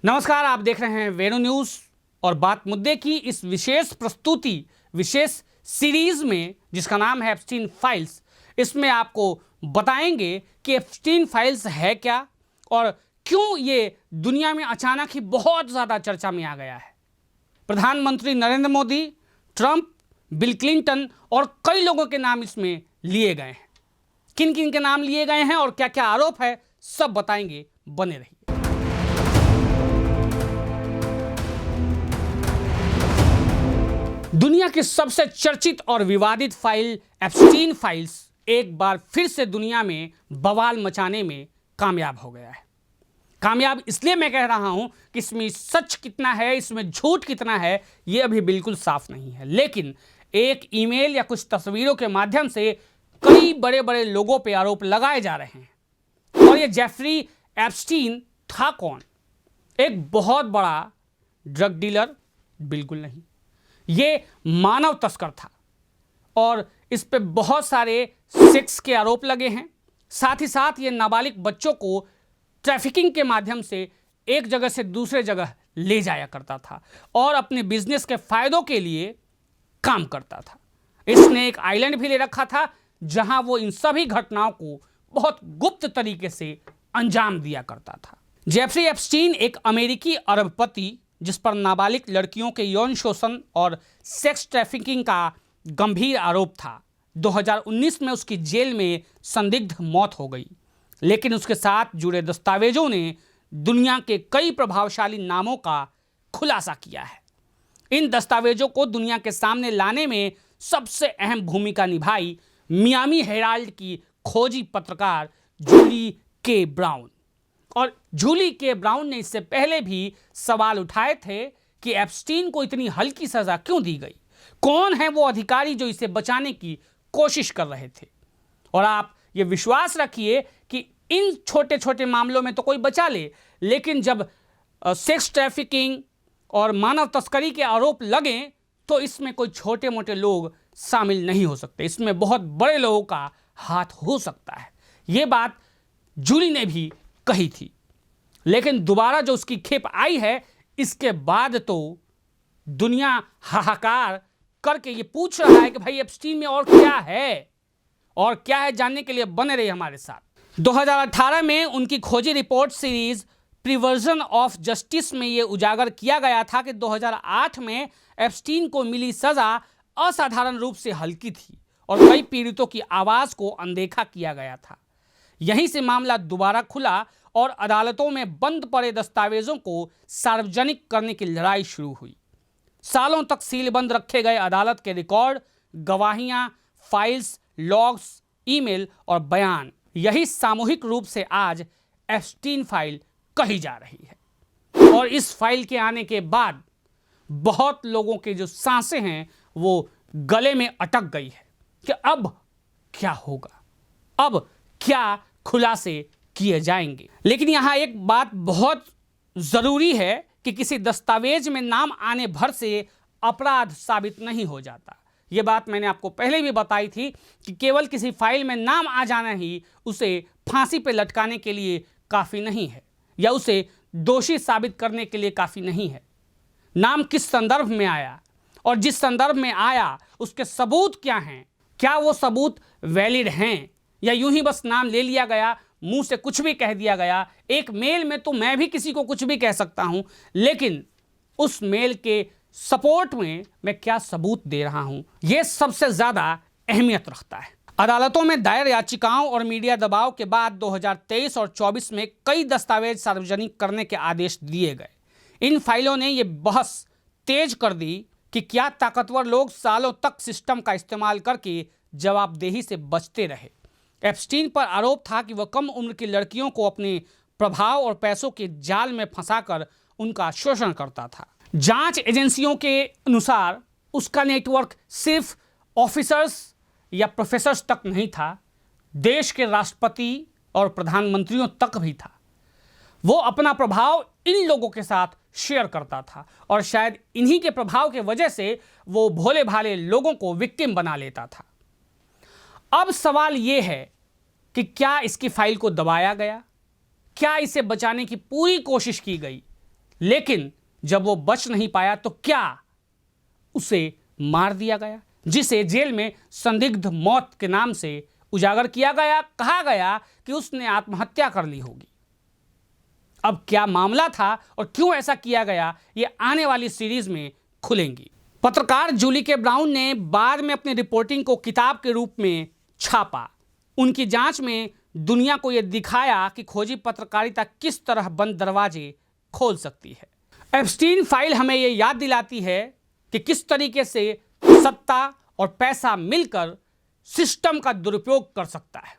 नमस्कार, आप देख रहे हैं वेणु न्यूज और बात मुद्दे की इस विशेष प्रस्तुति विशेष सीरीज में जिसका नाम है एप्स्टीन फाइल्स। इसमें आपको बताएंगे कि एप्स्टीन फाइल्स है क्या और क्यों ये दुनिया में अचानक ही बहुत ज़्यादा चर्चा में आ गया है। प्रधानमंत्री Narendra Modi, Trump, bill Clinton और कई लोगों के नाम इसमें लिए गए हैं। किन किन के नाम लिए गए हैं और क्या क्या आरोप है, सब बताएंगे, बने रहिए। दुनिया की सबसे चर्चित और विवादित फाइल एप्स्टीन फाइल्स एक बार फिर से दुनिया में बवाल मचाने में कामयाब हो गया है। कामयाब इसलिए मैं कह रहा हूं कि इसमें सच कितना है, इसमें झूठ कितना है, यह अभी बिल्कुल साफ नहीं है। लेकिन एक ईमेल या कुछ तस्वीरों के माध्यम से कई बड़े बड़े लोगों पर आरोप लगाए जा रहे हैं। और यह जेफरी एप्स्टीन था कौन? एक बहुत बड़ा ड्रग डीलर? बिल्कुल नहीं, ये मानव तस्कर था और इस पे बहुत सारे सेक्स के आरोप लगे हैं। साथ ही साथ ये नाबालिग बच्चों को ट्रैफिकिंग के माध्यम से एक जगह से दूसरे जगह ले जाया करता था और अपने बिजनेस के फायदों के लिए काम करता था। इसने एक आइलैंड भी ले रखा था जहां वो इन सभी घटनाओं को बहुत गुप्त तरीके से अंजाम दिया करता था। जेफरी एप्स्टीन एक अमेरिकी अरबपति जिस पर नाबालिग लड़कियों के यौन शोषण और सेक्स ट्रैफिकिंग का गंभीर आरोप था। 2019 में उसकी जेल में संदिग्ध मौत हो गई, लेकिन उसके साथ जुड़े दस्तावेजों ने दुनिया के कई प्रभावशाली नामों का खुलासा किया है। इन दस्तावेजों को दुनिया के सामने लाने में सबसे अहम भूमिका निभाई मियामी हेराल्ड की खोजी पत्रकार जूली के ब्राउन। और जूली के ब्राउन ने इससे पहले भी सवाल उठाए थे कि एप्स्टीन को इतनी हल्की सजा क्यों दी गई, कौन है वो अधिकारी जो इसे बचाने की कोशिश कर रहे थे। और आप ये विश्वास रखिए कि इन छोटे छोटे मामलों में तो कोई बचा ले, लेकिन जब सेक्स ट्रैफिकिंग और मानव तस्करी के आरोप लगें तो इसमें कोई छोटे मोटे लोग शामिल नहीं हो सकते, इसमें बहुत बड़े लोगों का हाथ हो सकता है। ये बात जूली ने भी कही थी। लेकिन दोबारा जो उसकी खेप आई है, इसके बाद तो दुनिया हाहाकार करके ये पूछ रहा है कि भाई एप्स्टीन में और क्या है, और क्या है जानने के लिए बने रहिए हमारे साथ। 2018 में उनकी खोजी रिपोर्ट सीरीज प्रिवर्जन ऑफ जस्टिस में ये उजागर किया गया था कि 2008 में एप्स्टीन को मिली सजा असाधारण रूप से हल्की थी और कई पीड़ितों की आवाज को अनदेखा किया गया था। यहीं से मामला दोबारा खुला और अदालतों में बंद पड़े दस्तावेजों को सार्वजनिक करने की लड़ाई शुरू हुई। सालों तक सीलबंद रखे गए अदालत के रिकॉर्ड, गवाहियां, फाइल्स, लॉग्स, ईमेल और बयान, यही सामूहिक रूप से आज एप्स्टीन फाइल कही जा रही है। और इस फाइल के आने के बाद बहुत लोगों के जो सांसें हैं वो गले में अटक गई है कि अब क्या होगा, अब क्या खुलासे किए जाएंगे। लेकिन यहां एक बात बहुत जरूरी है कि किसी दस्तावेज में नाम आने भर से अपराध साबित नहीं हो जाता। यह बात मैंने आपको पहले भी बताई थी कि केवल किसी फाइल में नाम आ जाना ही उसे फांसी पर लटकाने के लिए काफ़ी नहीं है या उसे दोषी साबित करने के लिए काफ़ी नहीं है। नाम किस संदर्भ में आया और जिस संदर्भ में आया उसके सबूत क्या हैं, क्या वो सबूत वैलिड हैं या यूं ही बस नाम ले लिया गया, मुंह से कुछ भी कह दिया गया। एक मेल में तो मैं भी किसी को कुछ भी कह सकता हूं, लेकिन उस मेल के सपोर्ट में मैं क्या सबूत दे रहा हूं, यह सबसे ज्यादा अहमियत रखता है। अदालतों में दायर याचिकाओं और मीडिया दबाव के बाद 2023 और 24 में कई दस्तावेज सार्वजनिक करने के आदेश दिए गए। इन फाइलों ने यह बहस तेज कर दी कि क्या ताकतवर लोग सालों तक सिस्टम का इस्तेमाल करके जवाबदेही से बचते रहे। एप्स्टीन पर आरोप था कि वह कम उम्र की लड़कियों को अपने प्रभाव और पैसों के जाल में फंसाकर उनका शोषण करता था। जांच एजेंसियों के अनुसार उसका नेटवर्क सिर्फ ऑफिसर्स या प्रोफेसर्स तक नहीं था, देश के राष्ट्रपति और प्रधानमंत्रियों तक भी था। वो अपना प्रभाव इन लोगों के साथ शेयर करता था और शायद इन्हीं के प्रभाव के वजह से वो भोले भाले लोगों को विक्टिम बना लेता था। अब सवाल यह है कि क्या इसकी फाइल को दबाया गया, क्या इसे बचाने की पूरी कोशिश की गई, लेकिन जब वो बच नहीं पाया तो क्या उसे मार दिया गया, जिसे जेल में संदिग्ध मौत के नाम से उजागर किया गया। कहा गया कि उसने आत्महत्या कर ली होगी। अब क्या मामला था और क्यों ऐसा किया गया, ये आने वाली सीरीज में खुलेंगी। पत्रकार जूली के ब्राउन ने बाद में अपनी रिपोर्टिंग को किताब के रूप में छापा। उनकी जांच में दुनिया को यह दिखाया कि खोजी पत्रकारिता किस तरह बंद दरवाजे खोल सकती है। एप्स्टीन फाइल हमें यह याद दिलाती है कि किस तरीके से सत्ता और पैसा मिलकर सिस्टम का दुरुपयोग कर सकता है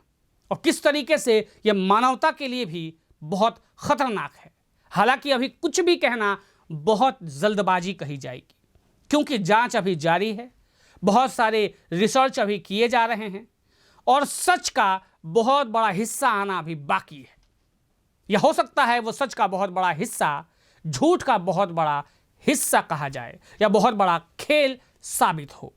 और किस तरीके से यह मानवता के लिए भी बहुत खतरनाक है। हालांकि अभी कुछ भी कहना बहुत जल्दबाजी कही जाएगी, क्योंकि जांच अभी जारी है, बहुत सारे रिसर्च अभी किए जा रहे हैं और सच का बहुत बड़ा हिस्सा आना अभी बाकी है। यह हो सकता है वो सच का बहुत बड़ा हिस्सा झूठ का बहुत बड़ा हिस्सा कहा जाए या बहुत बड़ा खेल साबित हो।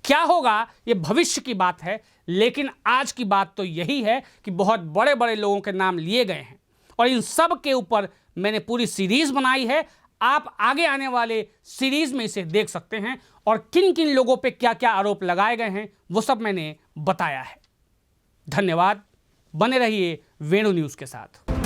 क्या होगा ये भविष्य की बात है, लेकिन आज की बात तो यही है कि बहुत बड़े बड़े लोगों के नाम लिए गए हैं और इन सब के ऊपर मैंने पूरी सीरीज बनाई है। आप आगे आने वाले सीरीज में इसे देख सकते हैं और किन किन लोगों पे क्या क्या आरोप लगाए गए हैं वो सब मैंने बताया है। धन्यवाद, बने रहिए वेणु न्यूज़ के साथ।